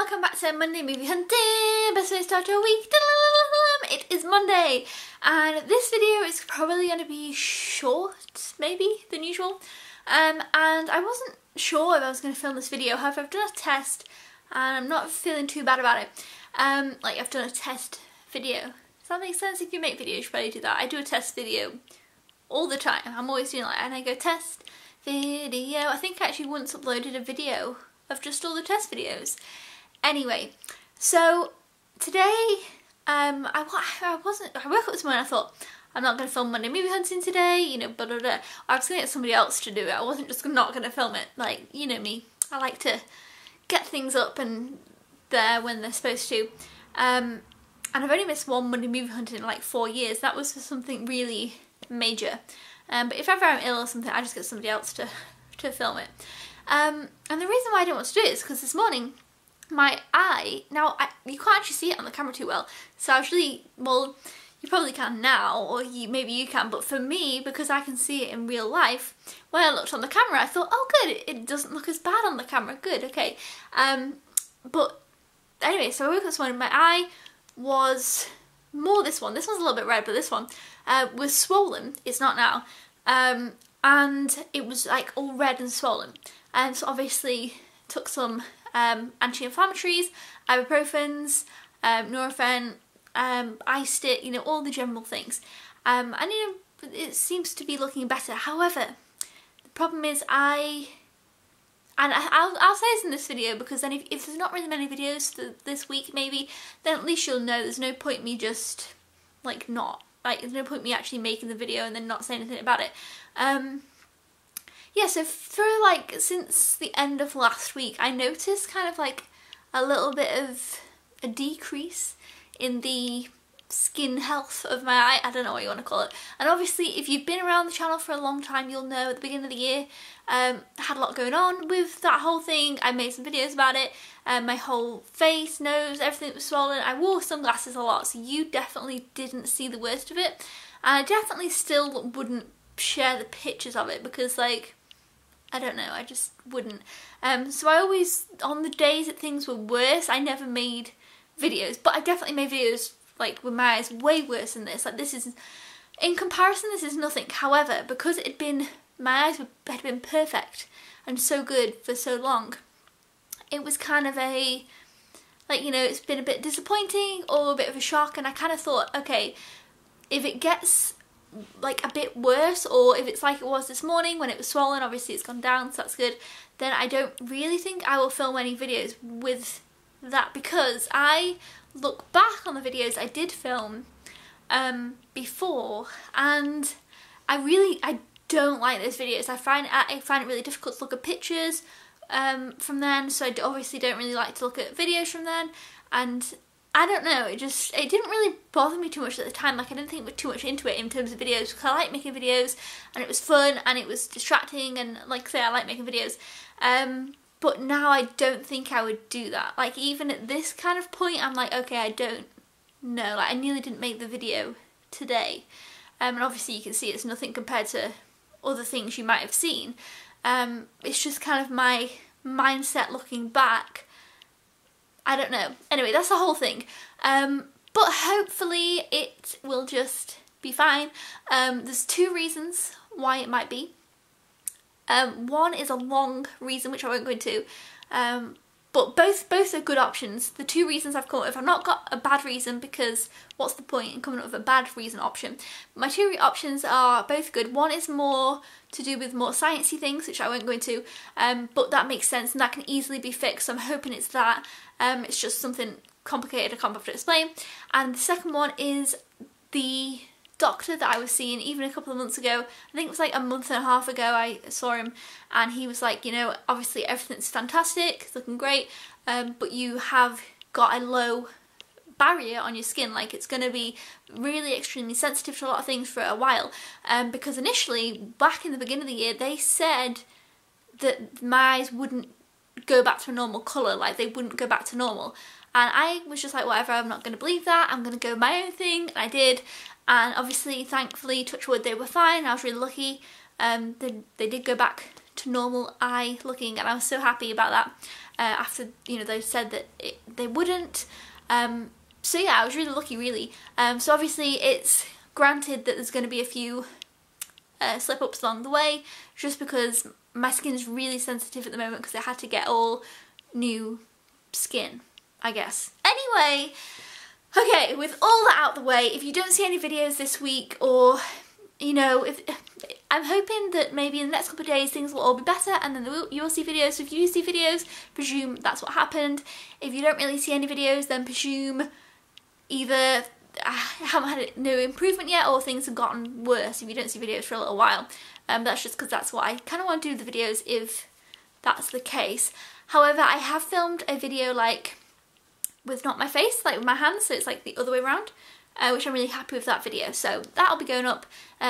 welcome back to Monday Movie Hunting, best way to start your week. It is Monday, and this video is probably going to be short, maybe, than usual. And I wasn't sure if I was going to film this video, however I've done a test, and I'm not feeling too bad about it. Like, I've done a test video. Does that make sense? If you make videos, you should probably do that. I do a test video all the time. I'm always doing like, and I go test video. I think I actually once uploaded a video of just all the test videos. Anyway, so today, I woke up this morning and I thought, I'm not going to film Monday Movie Hunting today, you know, blah, blah, blah. I was going to get somebody else to do it. I wasn't just not going to film it. Like, you know me, I like to get things up and there when they're supposed to. And I've only missed one Monday Movie Hunting in like 4 years. That was for something really major. But if ever I'm ill or something, I just get somebody else to film it. And the reason why I didn't want to do it is because this morning my eye, you can't actually see it on the camera too well, so I was really, well, you probably can now, or maybe you can, but for me, because I can see it in real life, when I looked on the camera I thought, oh good, it doesn't look as bad on the camera, good, okay. But anyway, so I woke up this morning, my eye was more this one's a little bit red, but this one was swollen, it's not now, and it was like all red and swollen, and so obviously took some anti-inflammatories, ibuprofens, Nurofen, iced it, you know, all the general things, and you know, it seems to be looking better. However, the problem is I'll say this in this video, because then if there's not really many videos for this week maybe, then at least you'll know there's no point me just like there's no point me actually making the video and then not saying anything about it. Yeah, so for like since the end of last week I noticed kind of like a little bit of a decrease in the skin health of my eye. I don't know what you want to call it. And obviously if you've been around the channel for a long time, you'll know at the beginning of the year I had a lot going on with that whole thing. I made some videos about it. My whole face, nose, everything was swollen. I wore sunglasses a lot, so you definitely didn't see the worst of it. And I definitely still wouldn't share the pictures of it because, like, I don't know, I just wouldn't. So I always, on the days that things were worse, I never made videos, but I definitely made videos like with my eyes way worse than this. Like, this is, in comparison, this is nothing. However, because it had been, my eyes had been perfect and so good for so long, it was kind of a, like, you know, it's been a bit disappointing or a bit of a shock, and I kind of thought, okay, if it gets like a bit worse, or if it's like it was this morning when it was swollen, obviously it's gone down, so that's good, then I don't really think I will film any videos with that, because I look back on the videos I did film before, and I don't like those videos. I find it really difficult to look at pictures from then, so I obviously don't really like to look at videos from then, and I don't know, it didn't really bother me too much at the time. Like, I didn't think too much into it in terms of videos, because I like making videos and it was fun and it was distracting, and like I say, I like making videos. But now I don't think I would do that. Like, even at this kind of point, I'm like, okay, I don't know. Like, I nearly didn't make the video today. And obviously you can see it's nothing compared to other things you might have seen. It's just kind of my mindset looking back. I don't know. Anyway, that's the whole thing. But hopefully it will just be fine. There's two reasons why it might be. One is a long reason, which I won't go into, but both are good options. The two reasons I've come up with, I've not got a bad reason, because what's the point in coming up with a bad reason option? My two options are both good. One is more to do with more sciencey things, which I won't go into, but that makes sense and that can easily be fixed, so I'm hoping it's that. It's just something complicated I can't bother to explain. And the second one is the doctor that I was seeing even a couple of months ago. I think it was like a month and a half ago I saw him, and he was like, you know, obviously everything's fantastic, it's looking great, but you have got a low barrier on your skin, like it's going to be really extremely sensitive to a lot of things for a while, because initially, back in the beginning of the year, they said that my eyes wouldn't go back to a normal colour, like they wouldn't go back to normal, and I was just like, whatever, I'm not going to believe that, I'm going to go my own thing, and I did. And obviously, thankfully, touch wood, they were fine. I was really lucky. They did go back to normal eye looking, and I was so happy about that. after, you know, they said that they wouldn't. So yeah, I was really lucky, really. So obviously it's granted that there's going to be a few slip-ups along the way, just because my skin's really sensitive at the moment because I had to get all new skin, I guess. Anyway, okay, with all that out the way, if you don't see any videos this week, or, you know, I'm hoping that maybe in the next couple of days things will all be better and then you will see videos. So if you do see videos, presume that's what happened. If you don't really see any videos, then presume either I haven't had no improvement yet or things have gotten worse if you don't see videos for a little while. That's just because that's what I kind of want to do with the videos if that's the case. However, I have filmed a video like with not my face, like with my hands, so it's like the other way around, which I'm really happy with that video. So that'll be going up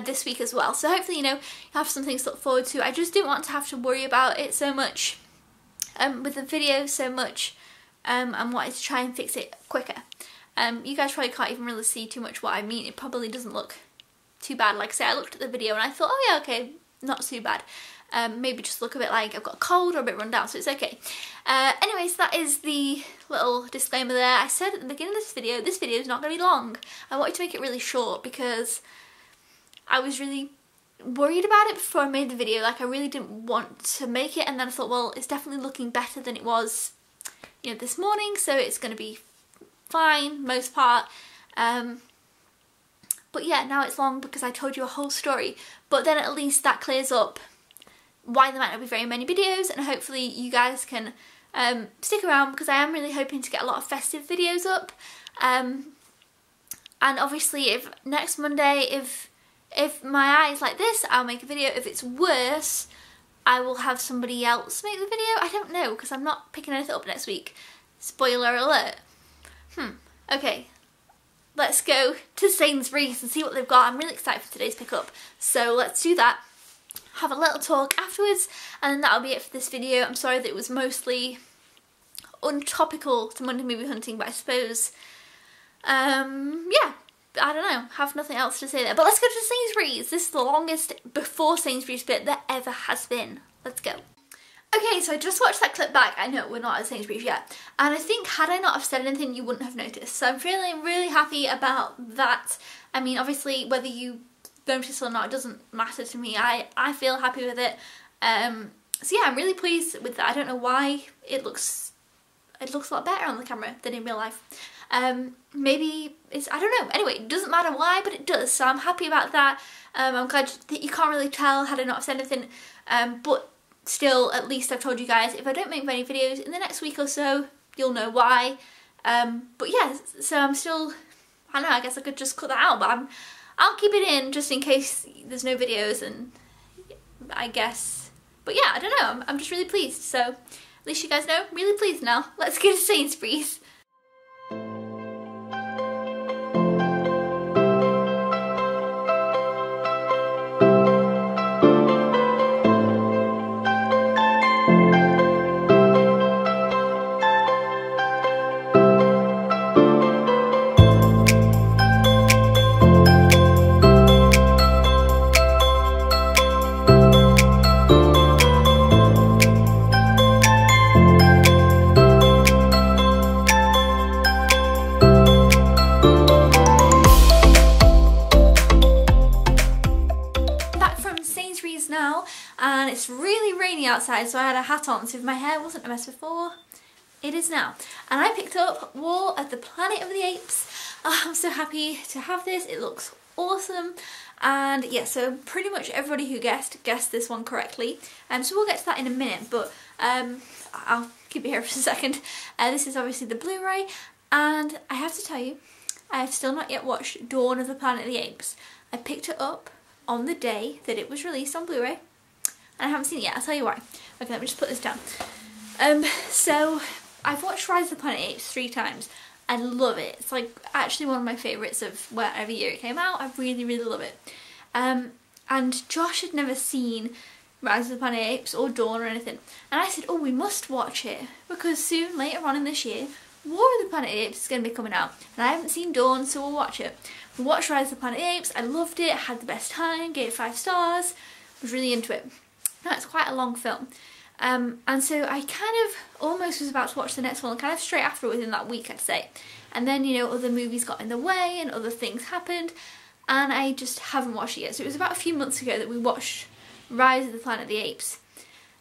this week as well. So hopefully, you know, you have some things to look forward to. I just didn't want to have to worry about it so much with the video so much, and wanted to try and fix it quicker. You guys probably can't even really see too much what I mean. It probably doesn't look too bad. Like I say, I looked at the video and I thought, oh yeah, okay, not too bad. Maybe just look a bit like I've got a cold or a bit run down, so it's okay. Anyways, that is the little disclaimer there. I said at the beginning of this video is not going to be long. I wanted to make it really short because I was really worried about it before I made the video. Like, I really didn't want to make it, and then I thought, well, it's definitely looking better than it was, you know, this morning, so it's going to be fine, most part. But yeah, now it's long because I told you a whole story, but then at least that clears up why there might not be very many videos, and hopefully you guys can stick around because I am really hoping to get a lot of festive videos up. And obviously if next Monday, if my eye's like this, I'll make a video. If it's worse, I will have somebody else make the video. I don't know, because I'm not picking anything up next week. Spoiler alert. Okay, let's go to Sainsbury's and see what they've got. I'm really excited for today's pickup, so let's do that. Have a little talk afterwards, and then that'll be it for this video. I'm sorry that it was mostly untopical to Monday movie hunting, but I suppose, yeah, I don't know, have nothing else to say there. But let's go to Sainsbury's. This is the longest before Sainsbury's bit there ever has been. Let's go. Okay, so I just watched that clip back. I know we're not at Sainsbury's yet, and I think had I not have said anything, you wouldn't have noticed. So I'm feeling really happy about that. I mean, obviously, whether you notice or not, it doesn't matter to me. I feel happy with it. So yeah, I'm really pleased with that. I don't know why it looks a lot better on the camera than in real life. Maybe it's, I don't know. Anyway, it doesn't matter why, but it does. So I'm happy about that. I'm glad that you can't really tell had I not have said anything. But still, at least I've told you guys, if I don't make many videos in the next week or so, you'll know why. But yeah, so I'm still, I don't know, I guess I could just cut that out, but I'll keep it in just in case there's no videos, and I guess, but yeah, I don't know, I'm just really pleased. So at least you guys know, I'm really pleased now. Let's go to Sainsbury's. Now, and it's really rainy outside, so I had a hat on, so if my hair wasn't a mess before, it is now. And I picked up War of the Planet of the Apes. Oh, I'm so happy to have this. It looks awesome, and yeah, so pretty much everybody who guessed this one correctly. So we'll get to that in a minute, but I'll keep it here for a second. This is obviously the Blu-ray, and I have to tell you, I have still not yet watched Dawn of the Planet of the Apes. I picked it up on the day that it was released on Blu-ray, and I haven't seen it yet. I'll tell you why. Okay, let me just put this down. So I've watched Rise of the Planet of the Apes 3 times. I love it. It's like actually one of my favourites of whatever year it came out. I really, really love it. And Josh had never seen Rise of the Planet of the Apes or Dawn or anything, and I said, oh, we must watch it because soon, later on in this year, War of the Planet of the Apes is going to be coming out, and I haven't seen Dawn, so we'll watch it. We watched Rise of the Planet of the Apes, I loved it, had the best time, gave it 5 stars, was really into it. Now, it's quite a long film, And so I kind of almost was about to watch the next one, kind of straight after, within that week, I'd say. And then, you know, other movies got in the way and other things happened, and I just haven't watched it yet. So it was about a few months ago that we watched Rise of the Planet of the Apes,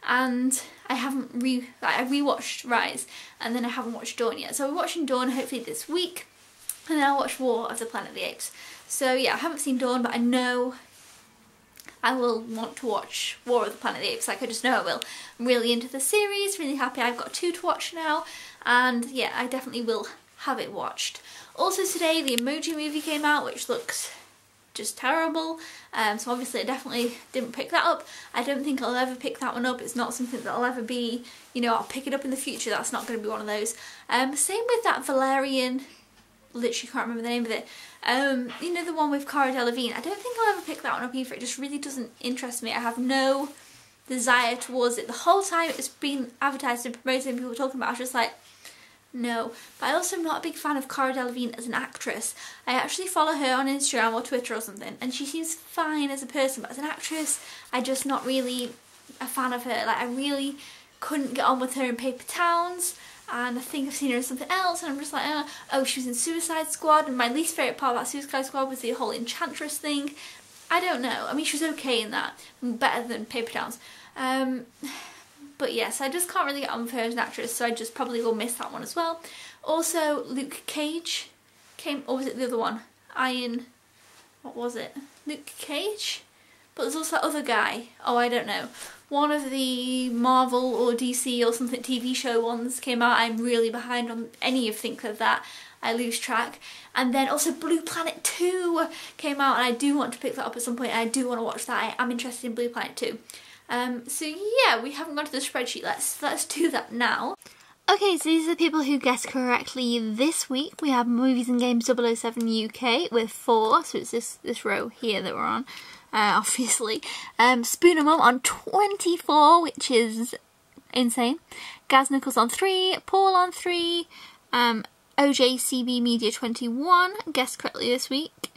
and I haven't I rewatched Rise, and then I haven't watched Dawn yet. So we're watching Dawn hopefully this week, and then I'll watch War of the Planet of the Apes. So yeah, I haven't seen Dawn, but I know I will want to watch War of the Planet of the Apes. Like, I just know I will. I'm really into the series, really happy I've got 2 to watch now, and yeah, I definitely will have it watched. Also today, the Emoji movie came out, which looks just terrible, so obviously I definitely didn't pick that up. I don't think I'll ever pick that one up. It's not something that'll ever be, you know, I'll pick it up in the future. That's not going to be one of those. Same with that Valerian, literally can't remember the name of it, you know, the one with Cara Delevingne. I don't think I'll ever pick that one up either. It just really doesn't interest me. I have no desire towards it. The whole time it's been advertised and promoted and people were talking about it, I was just like, no. But I also am not a big fan of Cara Delevingne as an actress. I actually follow her on Instagram or Twitter or something, and she seems fine as a person, but as an actress, I'm just not really a fan of her. Like, I really couldn't get on with her in Paper Towns, and I think I've seen her in something else, and I'm just like, oh, she was in Suicide Squad, and my least favourite part about Suicide Squad was the whole Enchantress thing. I don't know. I mean, she was okay in that, better than Paper Towns. But yes, I just can't really get on with her as an actress, so I just probably will miss that one as well. Also, Luke Cage came, or was it the other one? What was it? Luke Cage? But there's also that other guy. Oh, I don't know. One of the Marvel or DC or something TV show ones came out. I'm really behind on any of think of that. I lose track. And then also Blue Planet 2 came out, and I do want to pick that up at some point. I do want to watch that. I am interested in Blue Planet 2. So yeah, we haven't gone to the spreadsheet. Let's do that now. Okay, so these are the people who guessed correctly this week. We have Movies and Games 007 UK with 4, so it's this row here that we're on, obviously. Spooner Mum on 24, which is insane. Gaz Nichols on 3, Paul on 3, OJCB Media 21 guessed correctly this week.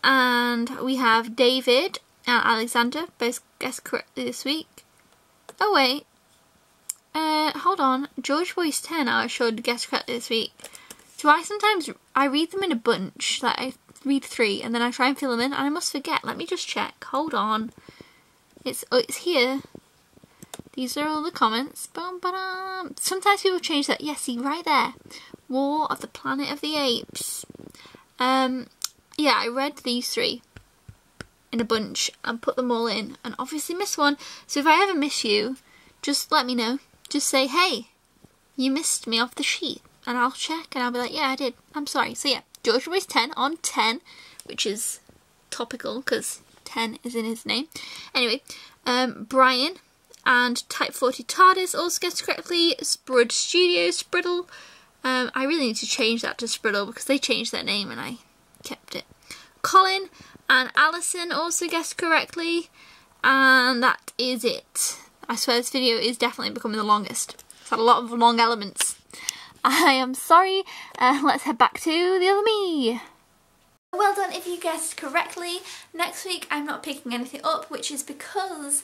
And we have David and Alexander both guessed correctly this week. Oh wait, hold on. George Boyce 10 I should guess correctly this week. Do I sometimes read them in a bunch? Like, I read 3 and then I try and fill them in, and I must forget. Let me just check. Hold on. It's here. These are all the comments. Sometimes people change that. Yeah, see right there. War of the Planet of the Apes. Yeah, I read these 3 in a bunch and put them all in, and obviously missed one. So if I ever miss you, just let me know. Just say, hey, you missed me off the sheet, and I'll check and I'll be like, yeah, I did. I'm sorry. So yeah, George Boyce 10 on 10, which is topical because 10 is in his name. Anyway, Brian and Type 40 TARDIS also guessed correctly. Sprud Studios, Spriddle. I really need to change that to Spriddle because they changed their name and I kept it. Colin and Alison also guessed correctly, and that is it. I swear this video is definitely becoming the longest. It's had a lot of long elements. I am sorry. Let's head back to the other me. Well done if you guessed correctly. Next week I'm not picking anything up, which is because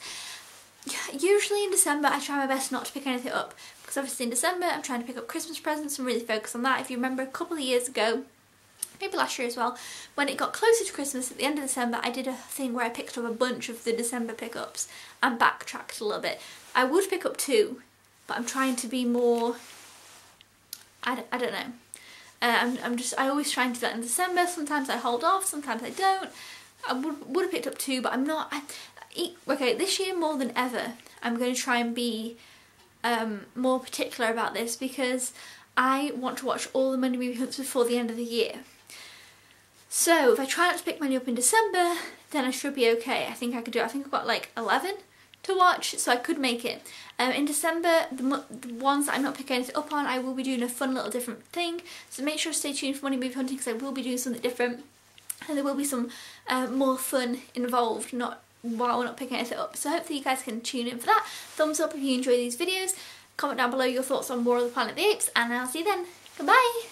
usually in December I try my best not to pick anything up, because obviously in December I'm trying to pick up Christmas presents and really focus on that. If you remember a couple of years ago, maybe last year as well, when it got closer to Christmas at the end of December, I did a thing where I picked up a bunch of the December pickups and backtracked a little bit. I would pick up 2, but I'm trying to be more, I don't know. I always try and do that in December. Sometimes I hold off, sometimes I don't. I would have picked up 2, but I'm not. Okay, this year more than ever, I'm going to try and be more particular about this, because I want to watch all the Monday movie hunts before the end of the year. So if I try not to pick many up in December, then I should be okay. I think I could do it. I think I've got like 11 to watch, so I could make it. In December, the ones that I'm not picking anything up on, I will be doing a fun little different thing. So make sure to stay tuned for Monday movie hunting, because I will be doing something different. And there will be some more fun involved, not while we're not picking anything up. So hopefully you guys can tune in for that. Thumbs up if you enjoy these videos. Comment down below your thoughts on War of the Planet of the Apes, and I'll see you then. Goodbye!